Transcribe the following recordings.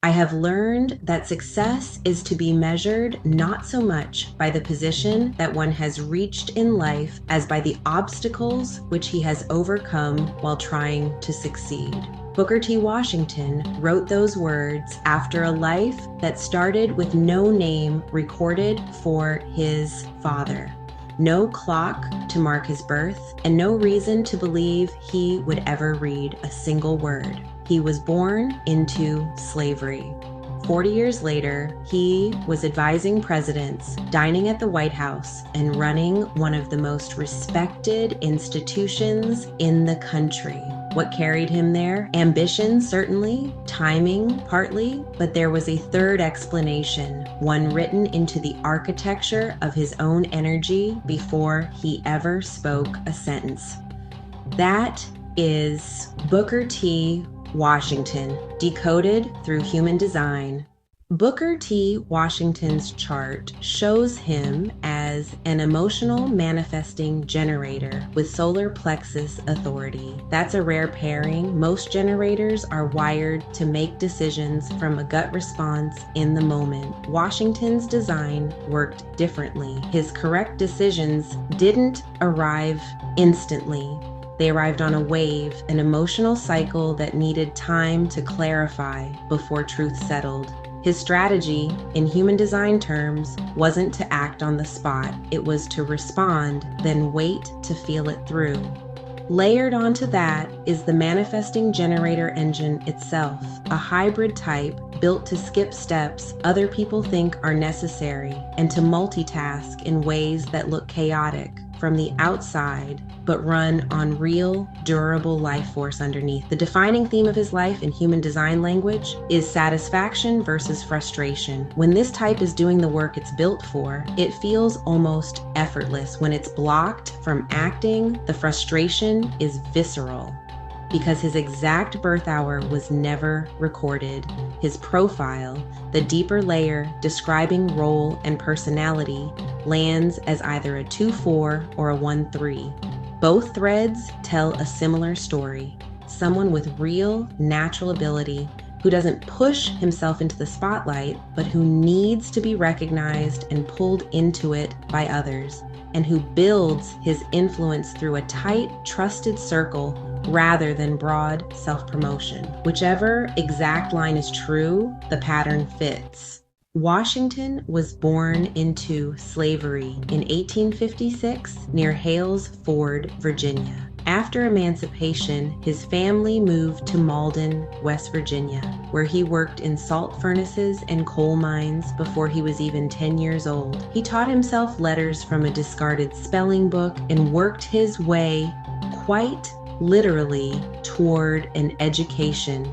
I have learned that success is to be measured not so much by the position that one has reached in life as by the obstacles which he has overcome while trying to succeed. Booker T. Washington wrote those words after a life that started with no name recorded for his father, no clock to mark his birth, and no reason to believe he would ever read a single word. He was born into slavery. 40 years later, he was advising presidents, dining at the White House, and running one of the most respected institutions in the country. What carried him there? Ambition, certainly, timing, partly, but there was a third explanation, one written into the architecture of his own energy before he ever spoke a sentence. That is Booker T. Washington, decoded through human design. Booker T. Washington's chart shows him as an emotional manifesting generator with Solar Plexus Authority. That's a rare pairing. Most generators are wired to make decisions from a gut response in the moment. Washington's design worked differently. His correct decisions didn't arrive instantly. They arrived on a wave, an emotional cycle that needed time to clarify before truth settled. His strategy, in human design terms, wasn't to act on the spot. It was to respond, then wait to feel it through. Layered onto that is the manifesting generator engine itself, a hybrid type built to skip steps other people think are necessary and to multitask in ways that look chaotic from the outside, but run on real, durable life force underneath. The defining theme of his life in human design language is satisfaction versus frustration. When this type is doing the work it's built for, it feels almost effortless. When it's blocked from acting, the frustration is visceral. Because his exact birth hour was never recorded, his profile, the deeper layer describing role and personality, lands as either a 2-4 or a 1-3. Both threads tell a similar story. Someone with real, natural ability who doesn't push himself into the spotlight, but who needs to be recognized and pulled into it by others, and who builds his influence through a tight, trusted circle rather than broad self-promotion. Whichever exact line is true, the pattern fits. Washington was born into slavery in 1856 near Hales Ford, Virginia. After emancipation, his family moved to Malden, West Virginia, where he worked in salt furnaces and coal mines before he was even 10 years old. He taught himself letters from a discarded spelling book and worked his way quite literally toward an education,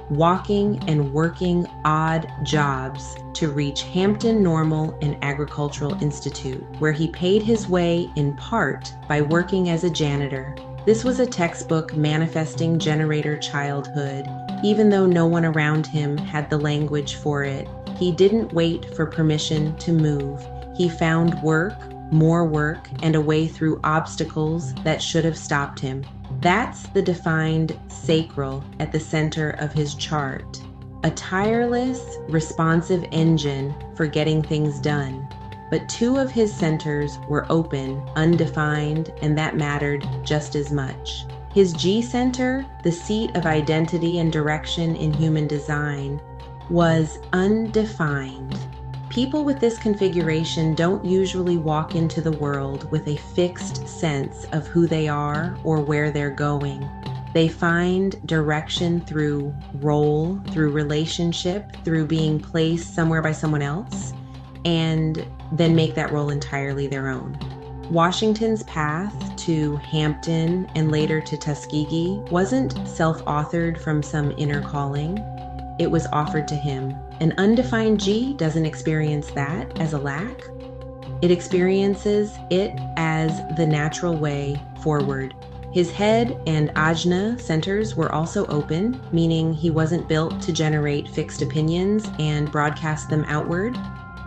walking and working odd jobs to reach Hampton Normal and Agricultural Institute, where he paid his way in part by working as a janitor. This was a textbook manifesting generator childhood. Even though no one around him had the language for it, he didn't wait for permission to move. He found work, more work, and a way through obstacles that should have stopped him. That's the defined sacral at the center of his chart, a tireless, responsive engine for getting things done. But 2 of his centers were open, undefined, and that mattered just as much. His G center, the seat of identity and direction in human design, was undefined. People with this configuration don't usually walk into the world with a fixed sense of who they are or where they're going. They find direction through role, through relationship, through being placed somewhere by someone else, and then make that role entirely their own. Washington's path to Hampton and later to Tuskegee wasn't self-authored from some inner calling. It was offered to him. An undefined G doesn't experience that as a lack. It experiences it as the natural way forward. His head and ajna centers were also open, meaning he wasn't built to generate fixed opinions and broadcast them outward.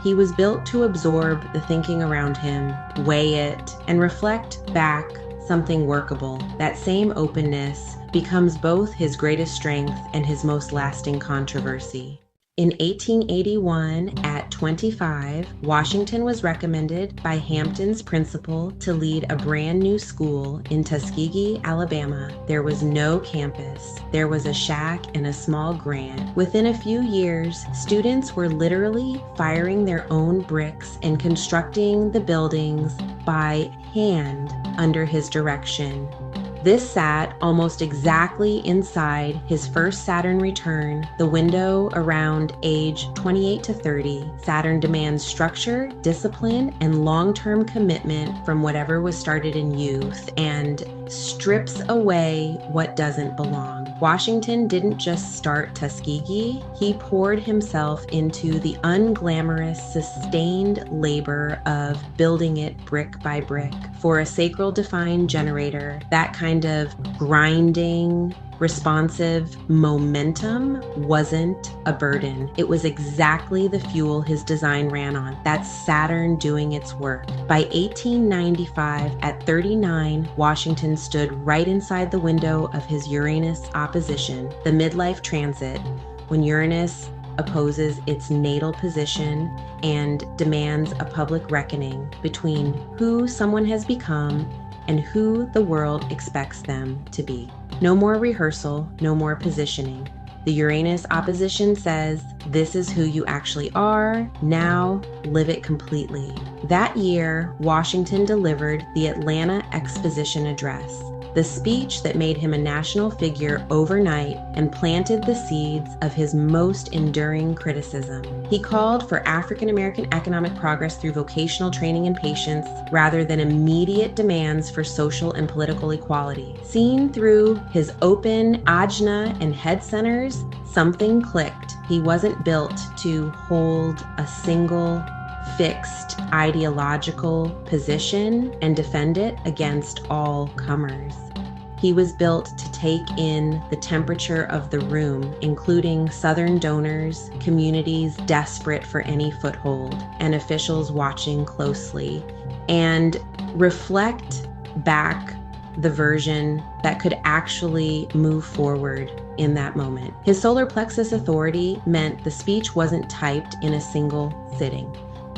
He was built to absorb the thinking around him, weigh it, and reflect back something workable. That same openness becomes both his greatest strength and his most lasting controversy. In 1881, at 25, Washington was recommended by Hampton's principal to lead a brand new school in Tuskegee, Alabama. There was no campus. There was a shack and a small grant. Within a few years, students were literally firing their own bricks and constructing the buildings by hand under his direction. This sat almost exactly inside his first Saturn return, the window around age 28 to 30. Saturn demands structure, discipline, and long-term commitment from whatever was started in youth and strips away what doesn't belong. Washington didn't just start Tuskegee, he poured himself into the unglamorous, sustained labor of building it brick by brick. For a sacral-defined generator, that kind of grinding, responsive momentum wasn't a burden. It was exactly the fuel his design ran on. That's Saturn doing its work. By 1895, at 39, Washington stood right inside the window of his Uranus opposition, the midlife transit, when Uranus opposes its natal position and demands a public reckoning between who someone has become and who the world expects them to be. No more rehearsal, no more positioning. The Uranus opposition says, this is who you actually are, now live it completely. That year, Washington delivered the Atlanta Exposition Address, the speech that made him a national figure overnight and planted the seeds of his most enduring criticism. He called for African American economic progress through vocational training and patience rather than immediate demands for social and political equality. Seen through his open ajna and head centers, something clicked. He wasn't built to hold a single fixed ideological position and defend it against all comers. He was built to take in the temperature of the room, including Southern donors, communities desperate for any foothold, and officials watching closely, and reflect back the version that could actually move forward in that moment. His Solar Plexus Authority meant the speech wasn't typed in a single sitting.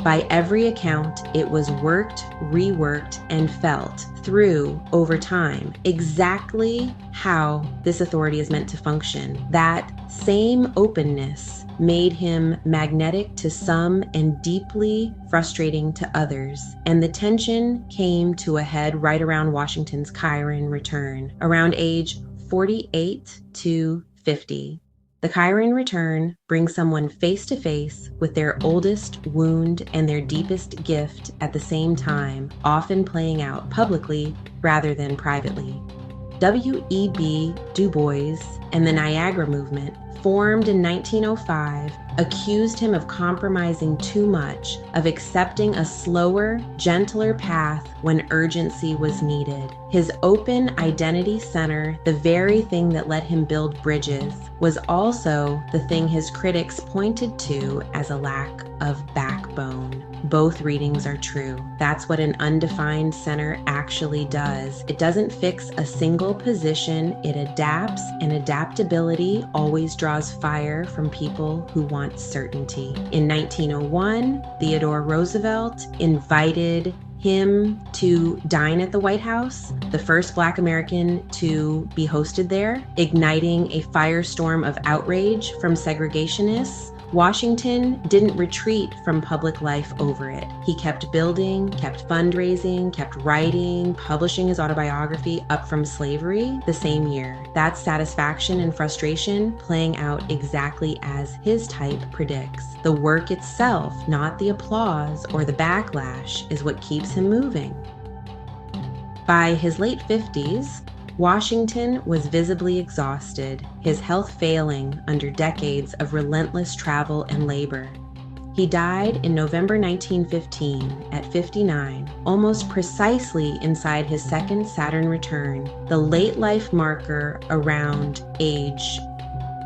By every account, it was worked, reworked, and felt through over time exactly how this authority is meant to function. That same openness made him magnetic to some and deeply frustrating to others. And the tension came to a head right around Washington's Chiron return, around age 48 to 50. The Chiron return brings someone face to face with their oldest wound and their deepest gift at the same time, often playing out publicly rather than privately. W.E.B. Du Bois and the Niagara Movement, formed in 1905, accused him of compromising too much, of accepting a slower, gentler path when urgency was needed. His open identity center, the very thing that let him build bridges, was also the thing his critics pointed to as a lack of backbone. Both readings are true. That's what an undefined center actually does. It doesn't fix a single position, it adapts, and adaptability always draws fire from people who want certainty. In 1901, Theodore Roosevelt invited him to dine at the White House, the first Black American to be hosted there, igniting a firestorm of outrage from segregationists. Washington didn't retreat from public life over it. He kept building, kept fundraising, kept writing, publishing his autobiography, Up From Slavery, the same year. That's satisfaction and frustration playing out exactly as his type predicts. The work itself, not the applause or the backlash, is what keeps him moving. By his late 50s, Washington was visibly exhausted, his health failing under decades of relentless travel and labor. He died in November 1915 at 59, almost precisely inside his second Saturn return, the late life marker around age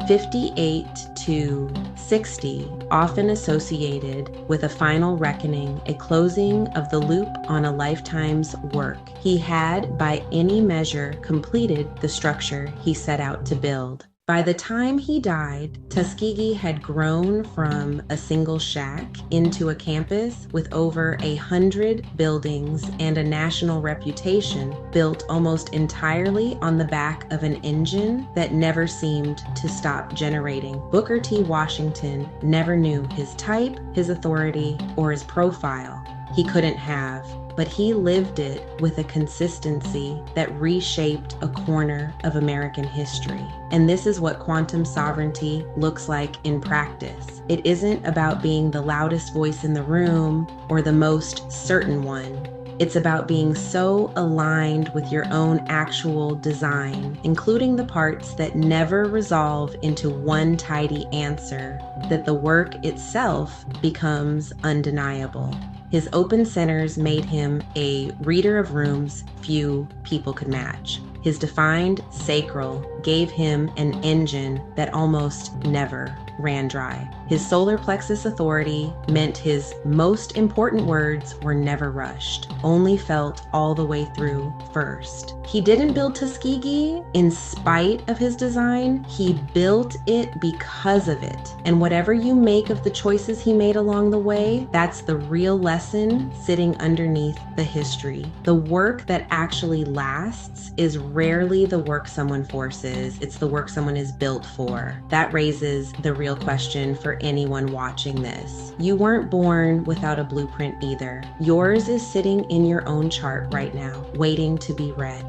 58 to 60, often associated with a final reckoning, a closing of the loop on a lifetime's work. He had, by any measure, completed the structure he set out to build. By the time he died, Tuskegee had grown from a single shack into a campus with over 100 buildings and a national reputation built almost entirely on the back of an engine that never seemed to stop generating. Booker T. Washington never knew his type, his authority, or his profile. He couldn't have, but he lived it with a consistency that reshaped a corner of American history. And this is what quantum sovereignty looks like in practice. It isn't about being the loudest voice in the room or the most certain one. It's about being so aligned with your own actual design, including the parts that never resolve into one tidy answer, that the work itself becomes undeniable. His open centers made him a reader of rooms few people could match. His defined sacral gave him an engine that almost never ran dry. His solar plexus authority meant his most important words were never rushed, only felt all the way through first. He didn't build Tuskegee in spite of his design. He built it because of it. And whatever you make of the choices he made along the way, that's the real lesson sitting underneath the history. The work that actually lasts is rarely the work someone forces. It's the work someone is built for. That raises the real question for anyone watching this. You weren't born without a blueprint either. Yours is sitting in your own chart right now, waiting to be read.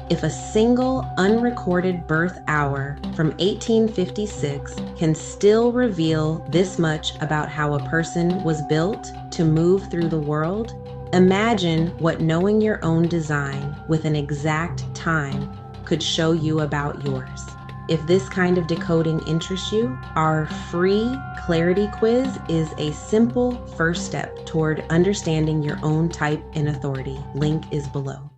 If a single unrecorded birth hour from 1856 can still reveal this much about how a person was built to move through the world, imagine what knowing your own design with an exact time could show you about yours. If this kind of decoding interests you, our free clarity quiz is a simple first step toward understanding your own type and authority. Link is below.